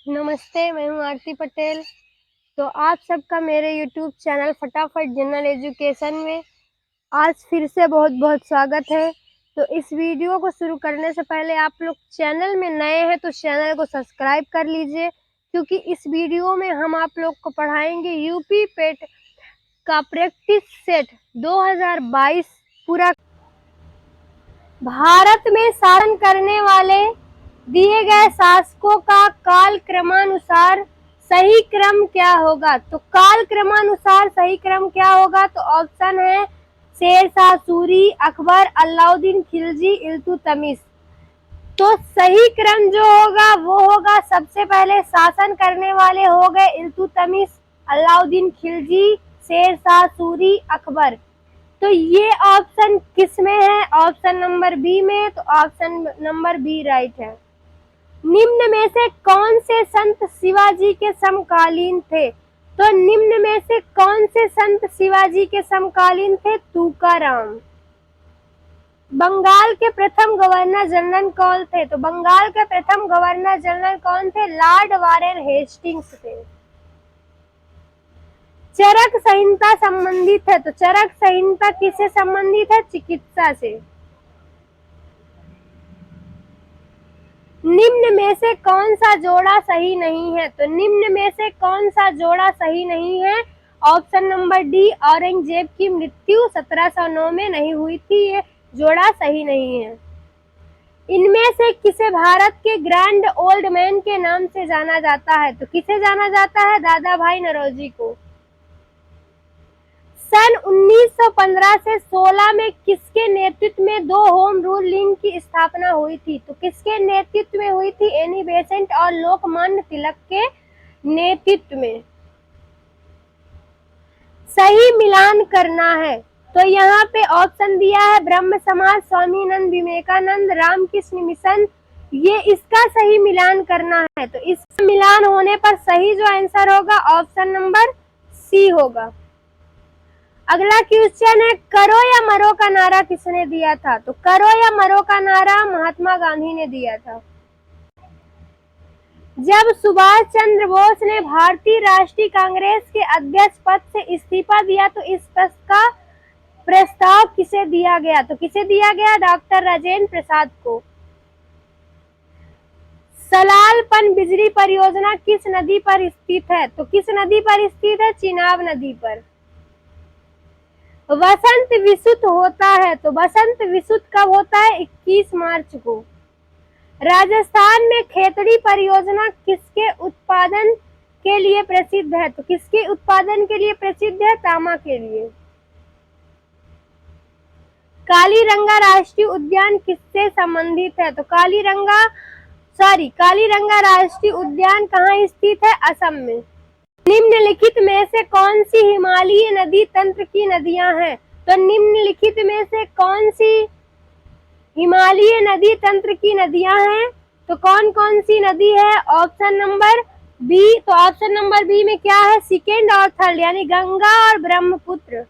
नमस्ते, मैं हूँ आरती पटेल। तो आप सबका मेरे यूट्यूब चैनल फटाफट जनरल एजुकेशन में आज फिर से बहुत-बहुत स्वागत है। तो इस वीडियो को शुरू करने से पहले आप लोग चैनल में नए हैं तो चैनल को सब्सक्राइब कर लीजिए, क्योंकि इस वीडियो में हम आप लोग को पढ़ाएंगे यूपी पेट का प्रैक्टिस सेट 2022 पूरा। भारत में शासन करने वाले दिए गए शासकों का काल क्रमानुसार सही क्रम क्या होगा? तो काल क्रमानुसार सही क्रम क्या होगा? तो ऑप्शन है शेरशाह सूरी, अकबर, अलाउद्दीन खिलजी, इल्तुतमिश। तो सही क्रम जो होगा वो होगा, सबसे पहले शासन करने वाले हो गए इल्तुतमिश, अलाउद्दीन खिलजी, शेरशाह सूरी, अकबर। तो ये ऑप्शन किस में है? ऑप्शन नंबर बी में। तो ऑप्शन नंबर बी राइट है। निम्न में से कौन से संत शिवाजी के समकालीन थे? तो निम्न में से कौन से संत शिवाजी के समकालीन थे? तुकाराम। बंगाल के प्रथम गवर्नर जनरल कौन थे? तो बंगाल के प्रथम गवर्नर जनरल कौन थे? लॉर्ड वारेन हेस्टिंग्स थे। चरक संहिता संबंधित है, तो चरक संहिता किससे संबंधित है? चिकित्सा से। निम्न में से कौन सा जोड़ा सही नहीं है? तो निम्न में से कौन सा जोड़ा सही नहीं है? ऑप्शन नंबर डी, औरंगजेब की मृत्यु 1709 में नहीं हुई थी, ये जोड़ा सही नहीं है। इनमें से किसे भारत के ग्रैंड ओल्ड मैन के नाम से जाना जाता है? तो किसे जाना जाता है? दादा भाई नौरोजी को। सन 1915 से 16 में किसके नेतृत्व में दो होम रूल लीग की स्थापना हुई थी? तो किसके नेतृत्व में हुई थी? एनी बेसेंट और लोकमान्य तिलक के नेतृत्व में। सही मिलान करना है, तो यहाँ पे ऑप्शन दिया है ब्रह्म समाज, स्वामीनंद विवेकानंद, रामकृष्ण मिशन। ये इसका सही मिलान करना है, तो इस मिलान होने पर सही जो आंसर होगा ऑप्शन नंबर सी होगा। अगला क्वेश्चन है, करो या मरो का नारा किसने दिया था? तो करो या मरो का नारा महात्मा गांधी ने दिया था। जब सुभाष चंद्र बोस ने भारतीय राष्ट्रीय कांग्रेस के अध्यक्ष पद से इस्तीफा दिया तो इस पद का प्रस्ताव किसे दिया गया? तो किसे दिया गया? डॉक्टर राजेंद्र प्रसाद को। सलाल पन बिजली परियोजना किस नदी पर स्थित है? तो किस नदी पर स्थित है? चिनाब नदी पर। वसंत विसुत होता है, तो वसंत विसुत कब होता है? 21 मार्च को। राजस्थान में खेतड़ी परियोजना किसके उत्पादन के लिए प्रसिद्ध है? तो किसके उत्पादन के लिए प्रसिद्ध है? तांबा के लिए। कालीरंगा राष्ट्रीय उद्यान किससे संबंधित है? तो कालीरंगा राष्ट्रीय उद्यान कहाँ स्थित है? असम में। निम्नलिखित में से कौन सी हिमालयी नदी तंत्र की नदियां हैं? तो निम्नलिखित में से कौन सी हिमालयी नदी तंत्र की नदियां हैं? तो कौन कौन सी नदी है? Option number B. तो ऑप्शन नंबर बी में क्या है? सेकेंड और थर्ड, यानी गंगा और ब्रह्मपुत्र।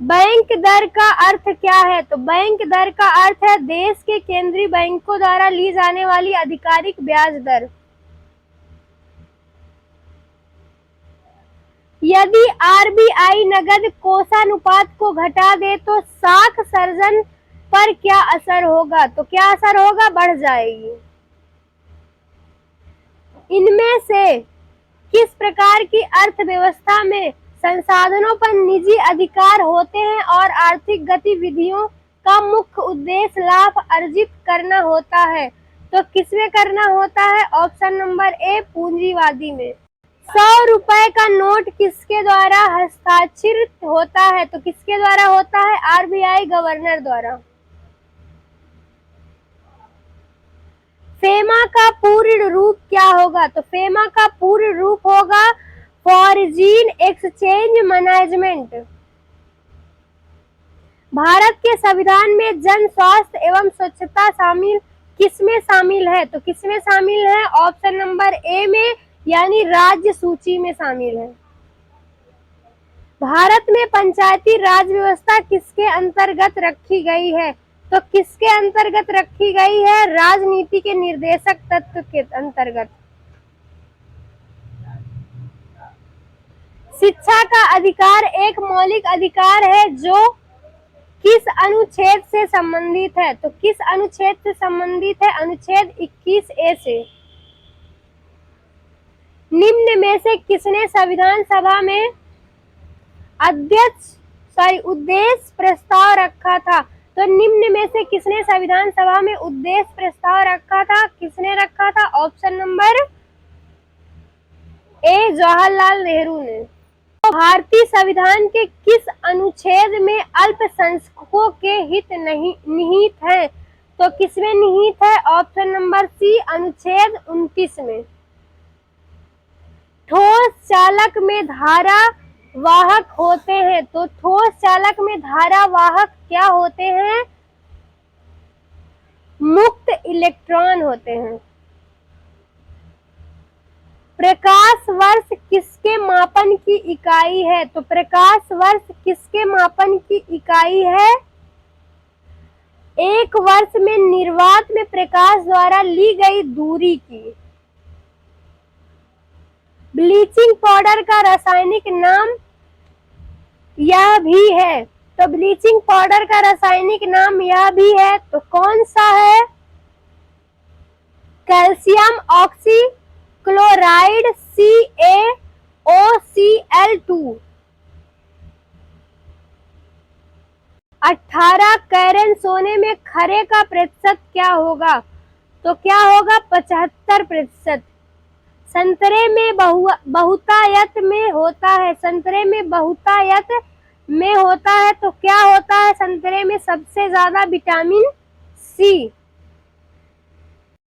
बैंक दर का अर्थ क्या है? तो बैंक दर का अर्थ है देश के केंद्रीय बैंकों द्वारा ली जाने वाली आधिकारिक ब्याज दर। यदि आरबीआई नगद कोषानुपात को घटा दे तो साख सर्जन पर क्या असर होगा? तो क्या असर होगा? बढ़ जाएगी। इनमें से किस प्रकार की अर्थव्यवस्था में संसाधनों पर निजी अधिकार होते हैं और आर्थिक गतिविधियों का मुख्य उद्देश्य लाभ अर्जित करना होता है? तो किसमें करना होता है? ऑप्शन नंबर ए, पूंजीवादी में। 100 रुपए का नोट किसके द्वारा हस्ताक्षरित होता है? तो किसके द्वारा होता है? आरबीआई गवर्नर द्वारा। फेमा का पूर्ण रूप क्या होगा? तो फेमा का पूर्ण रूप होगा फॉरेन एक्सचेंज मैनेजमेंट। भारत के संविधान में जन स्वास्थ्य एवं स्वच्छता शामिल किसमें शामिल है? तो किसमें शामिल है? ऑप्शन नंबर ए में, यानी राज्य सूची में शामिल है। भारत में पंचायती राज व्यवस्था किसके अंतर्गत रखी गई है? तो किसके अंतर्गत रखी गई है? राजनीति के निर्देशक तत्व के अंतर्गत। शिक्षा का अधिकार एक मौलिक अधिकार है जो किस अनुच्छेद से संबंधित है? तो किस अनुच्छेद से संबंधित है? अनुच्छेद 21A से। निम्न में से किसने संविधान सभा में उद्देश्य प्रस्ताव रखा था? तो निम्न में से किसने संविधान सभा में उद्देश्य प्रस्ताव रखा था? किसने रखा था? Option number A, Jawaharlal Nehru ने। तो भारतीय संविधान के किस अनुच्छेद में अल्पसंख्यकों के हित नहीं निहित है? तो किसमें निहित है? ऑप्शन नंबर सी, अनुच्छेद 29 में। ठोस चालक में धारा वाहक होते हैं। तो ठोस चालक में धारा वाहक क्या होते हैं? मुक्त इलेक्ट्रॉन होते हैं। प्रकाश वर्ष किसके मापन की इकाई है? तो प्रकाश वर्ष किसके मापन की इकाई है? एक वर्ष में निर्वात में प्रकाश द्वारा ली गई दूरी की। ब्लीचिंग पाउडर का रासायनिक नाम यह भी है। तो ब्लीचिंग पाउडर का रासायनिक नाम यह भी है, तो कौन सा है? Calcium oxychloride CaOCl2। 18 कैरेट सोने में खरे का प्रतिशत क्या होगा? तो क्या होगा? 75%। संतरे में बहुतायत में होता है। संतरे में बहुतायत में होता है, तो क्या होता है संतरे में? सबसे ज्यादा विटामिन सी।